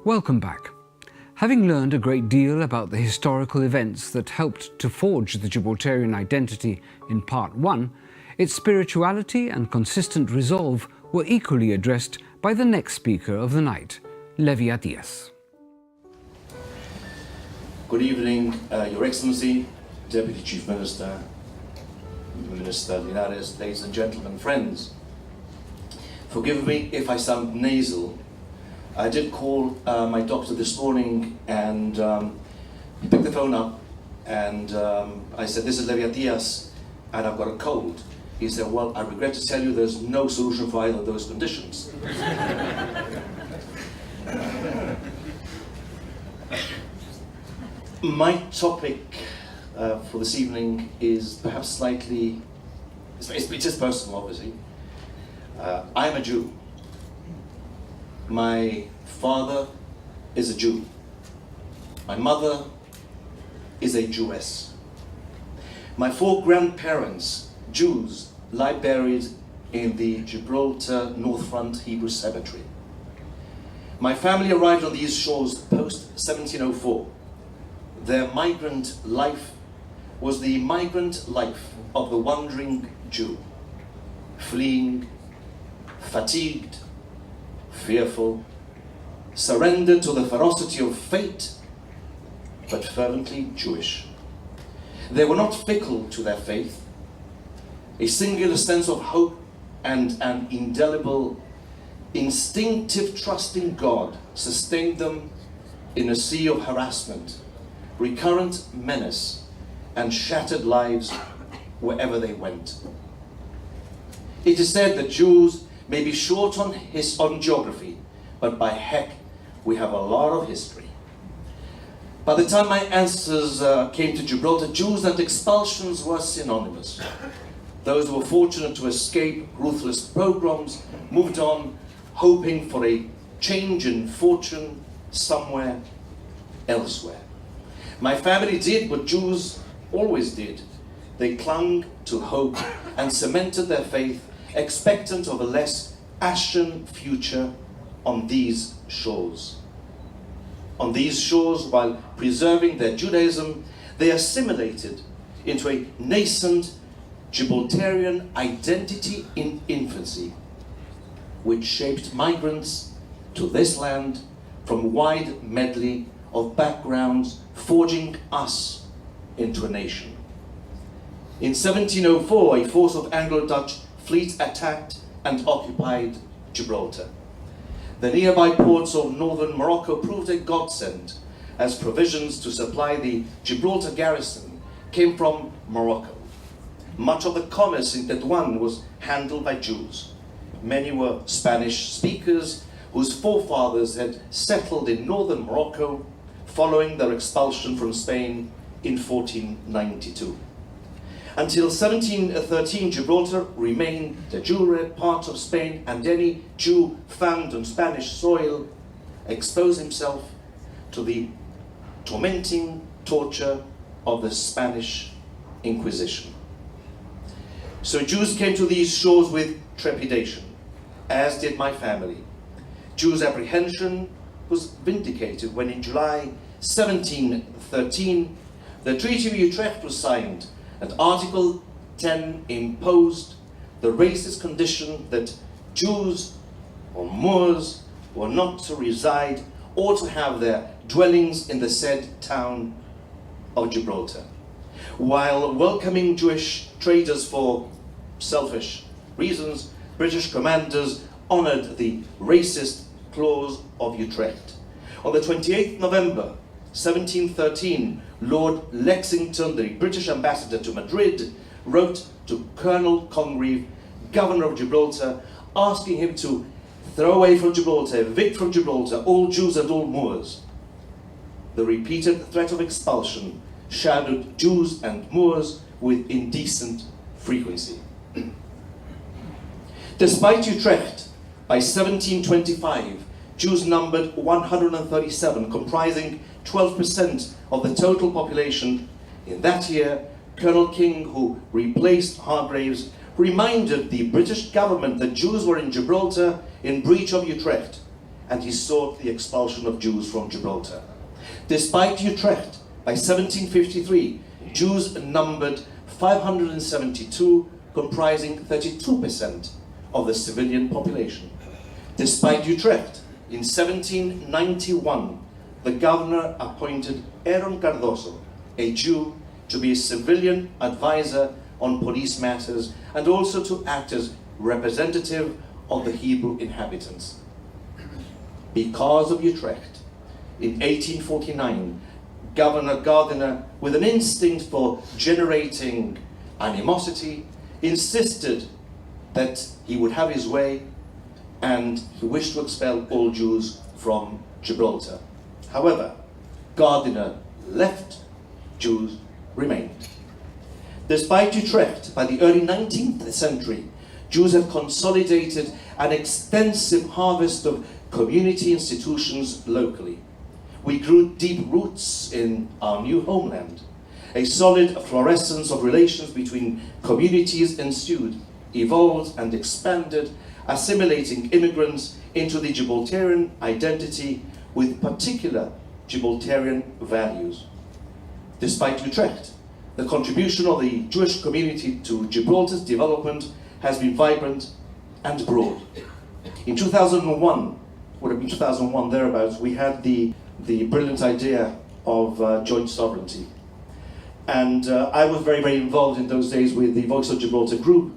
Welcome back. Having learned a great deal about the historical events that helped to forge the Gibraltarian identity in Part 1, its spirituality and consistent resolve were equally addressed by the next speaker of the night, Levi Attias. Good evening, Your Excellency, Deputy Chief Minister, Minister Linares, ladies and gentlemen, friends. Forgive me if I sound nasal. I did call my doctor this morning, and he picked the phone up, and I said, "This is Levi Attias, and I've got a cold." He said, "Well, I regret to tell you there's no solution for either of those conditions." My topic for this evening is perhaps slightly, it's just personal, obviously. I'm a Jew. My father is a Jew. My mother is a Jewess. My 4 grandparents, Jews, lie buried in the Gibraltar North Front Hebrew Cemetery. My family arrived on these shores post-1704. Their migrant life was the migrant life of the wandering Jew, fleeing, fatigued, fearful, surrendered to the ferocity of fate, but fervently Jewish. They were not fickle to their faith. A singular sense of hope and an indelible, instinctive trust in God sustained them in a sea of harassment, recurrent menace, and shattered lives wherever they went. It is said that Jews may be short on geography, but by heck, we have a lot of history. By the time my ancestors came to Gibraltar, Jews and expulsions were synonymous. Those who were fortunate to escape ruthless pogroms moved on, hoping for a change in fortune somewhere elsewhere. My family did what Jews always did. They clung to hope and cemented their faith, expectant of a less ashen future on these shores. On these shores, while preserving their Judaism, they assimilated into a nascent Gibraltarian identity in infancy, which shaped migrants to this land from a wide medley of backgrounds, forging us into a nation. In 1704, a force of Anglo-Dutch fleet attacked and occupied Gibraltar. The nearby ports of northern Morocco proved a godsend, as provisions to supply the Gibraltar garrison came from Morocco. Much of the commerce in Tetuan was handled by Jews. Many were Spanish speakers whose forefathers had settled in northern Morocco following their expulsion from Spain in 1492. Until 1713, Gibraltar remained de jure part of Spain, and any Jew found on Spanish soil exposed himself to the tormenting torture of the Spanish Inquisition. So Jews came to these shores with trepidation, as did my family. Jews' apprehension was vindicated when in July 1713, the Treaty of Utrecht was signed, and Article 10 imposed the racist condition that Jews or Moors were not to reside or to have their dwellings in the said town of Gibraltar. While welcoming Jewish traders for selfish reasons, British commanders honored the racist clause of Utrecht. On the 28th November 1713, Lord Lexington, the British ambassador to Madrid, wrote to Colonel Congreve, governor of Gibraltar, asking him to throw away from Gibraltar, evict from Gibraltar all Jews and all Moors. The repeated threat of expulsion shadowed Jews and Moors with indecent frequency. Despite Utrecht, by 1725, Jews numbered 137, comprising 12% of the total population. In that year, Colonel King, who replaced Hargraves, reminded the British government that Jews were in Gibraltar in breach of Utrecht, and he sought the expulsion of Jews from Gibraltar. Despite Utrecht, by 1753, Jews numbered 572, comprising 32% of the civilian population. Despite Utrecht, in 1791, the governor appointed Aaron Cardoso, a Jew, to be a civilian advisor on police matters and also to act as representative of the Hebrew inhabitants. Because of Utrecht, in 1849, Governor Gardiner, with an instinct for generating animosity, insisted that he would have his way, and he wished to expel all Jews from Gibraltar. However, Gardiner left, Jews remained. Despite Utrecht, by the early 19th century, Jews had consolidated an extensive harvest of community institutions locally. We grew deep roots in our new homeland. A solid fluorescence of relations between communities ensued, evolved and expanded, assimilating immigrants into the Gibraltarian identity with particular Gibraltarian values. Despite Utrecht, the contribution of the Jewish community to Gibraltar's development has been vibrant and broad. In 2001, would have been 2001 thereabouts, we had the brilliant idea of joint sovereignty. And I was very, very involved in those days with the Voice of Gibraltar group.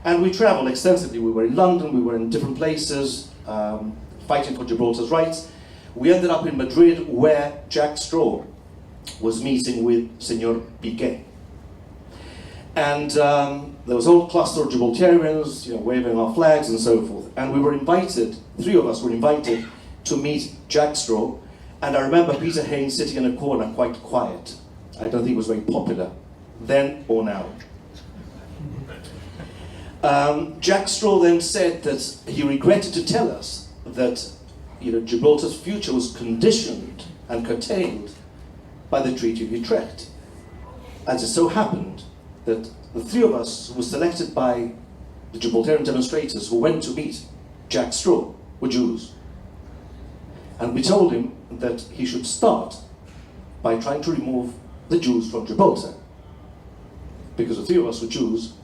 And we traveled extensively. We were in London, we were in different places, fighting for Gibraltar's rights. We ended up in Madrid, where Jack Straw was meeting with Senor Piqué. And there was a whole cluster of Gibraltarians, waving our flags and so forth. And we were invited, 3 of us were invited to meet Jack Straw. And I remember Peter Haynes sitting in a corner, quite quiet. I don't think he was very popular, then or now. Jack Straw then said that he regretted to tell us that Gibraltar's future was conditioned and curtailed by the Treaty of Utrecht. As it so happened that the 3 of us were selected by the Gibraltarian demonstrators who went to meet Jack Straw were Jews. And we told him that he should start by trying to remove the Jews from Gibraltar. Because the 3 of us were Jews,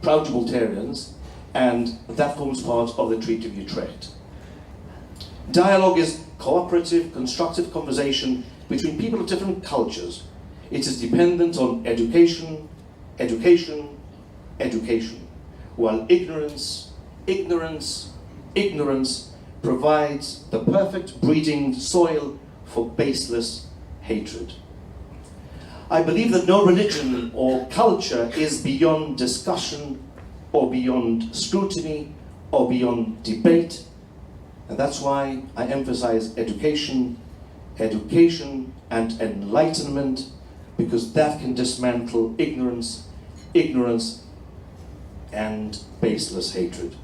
proud Gibraltarians, and that forms part of the Treaty of Utrecht. Dialogue is cooperative, constructive conversation between people of different cultures. It is dependent on education, education, education, while ignorance, ignorance, ignorance provides the perfect breeding soil for baseless hatred. I believe that no religion or culture is beyond discussion or beyond scrutiny or beyond debate, and that's why I emphasize education, education and enlightenment, because that can dismantle ignorance, ignorance and baseless hatred.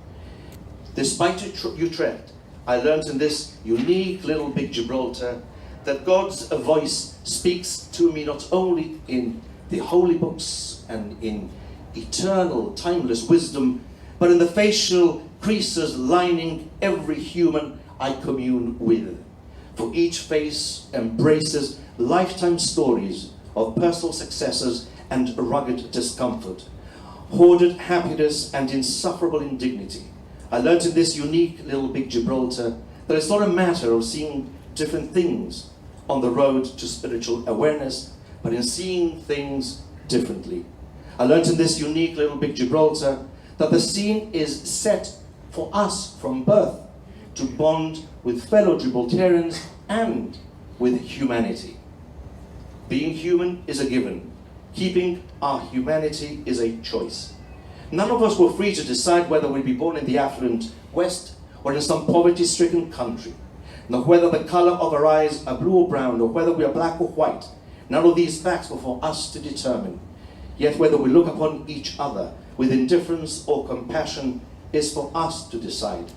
Despite Utrecht, I learned in this unique little big Gibraltar that God's voice speaks to me not only in the holy books and in eternal, timeless wisdom, but in the facial creases lining every human I commune with. For each face embraces lifetime stories of personal successes and rugged discomfort, hoarded happiness and insufferable indignity. I learned in this unique little big Gibraltar that it's not a matter of seeing different things on the road to spiritual awareness, but in seeing things differently. I learned in this unique little big Gibraltar that the scene is set for us from birth to bond with fellow Gibraltarians and with humanity. Being human is a given. Keeping our humanity is a choice. None of us were free to decide whether we'd be born in the affluent West or in some poverty-stricken country, nor whether the color of our eyes are blue or brown, or whether we are black or white. None of these facts were for us to determine. Yet whether we look upon each other with indifference or compassion is for us to decide.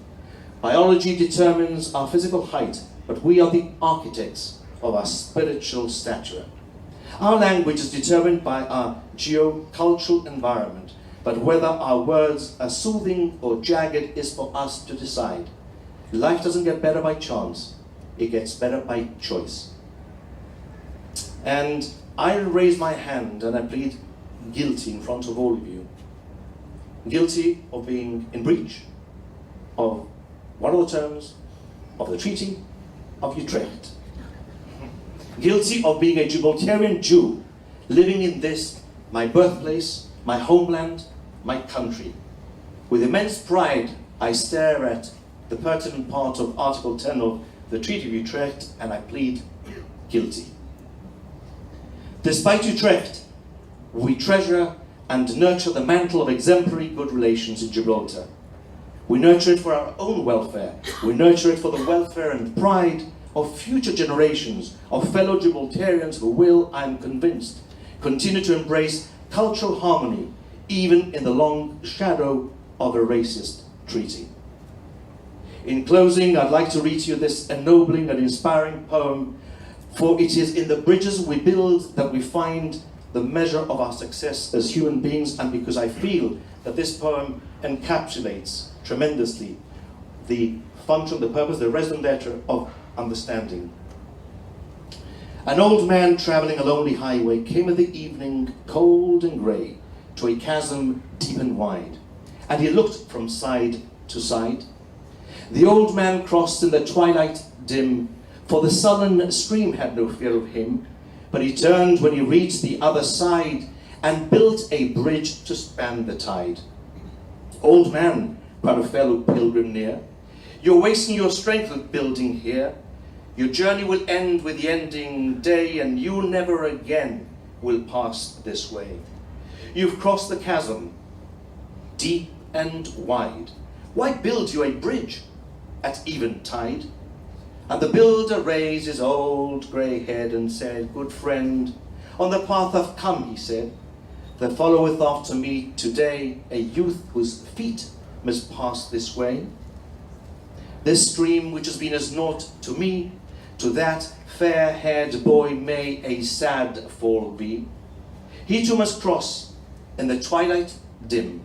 Biology determines our physical height, but we are the architects of our spiritual stature. Our language is determined by our geocultural environment, but whether our words are soothing or jagged is for us to decide. Life doesn't get better by chance, it gets better by choice. And I raise my hand and I plead guilty in front of all of you. Guilty of being in breach of one of the terms of the Treaty of Utrecht. Guilty of being a Gibraltarian Jew living in this, my birthplace, my homeland, my country. With immense pride, I stare at the pertinent part of Article 10 of the Treaty of Utrecht and I plead guilty. Despite Utrecht, we treasure and nurture the mantle of exemplary good relations in Gibraltar. We nurture it for our own welfare. We nurture it for the welfare and pride of future generations of fellow Gibraltarians who will, I am convinced, continue to embrace cultural harmony even in the long shadow of a racist treaty. In closing, I'd like to read to you this ennobling and inspiring poem, for it is in the bridges we build that we find the measure of our success as human beings, and because I feel that this poem encapsulates tremendously the function, the purpose, the raison d'etre of understanding. An old man travelling a lonely highway came in the evening, cold and grey, to a chasm deep and wide, and he looked from side to side. The old man crossed in the twilight dim, for the sullen stream had no fear of him, but he turned when he reached the other side and built a bridge to span the tide. Old man, cried a fellow pilgrim near, you're wasting your strength with building here. Your journey will end with the ending day, and you never again will pass this way. You've crossed the chasm, deep and wide. Why build you a bridge at even tide? And the builder raised his old grey head and said, good friend, on the path I've come, he said, there followeth after me today a youth whose feet must pass this way. This stream which has been as naught to me, to that fair-haired boy may a sad fall be. He too must cross in the twilight dim.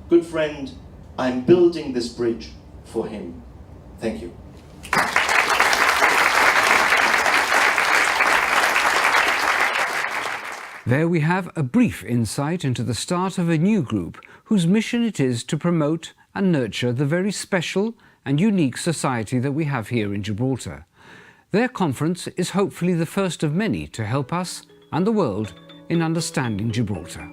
Good friend, I'm building this bridge for him. Thank you. There we have a brief insight into the start of a new group whose mission it is to promote and nurture the very special and unique society that we have here in Gibraltar. Their conference is hopefully the first of many to help us and the world in understanding Gibraltar.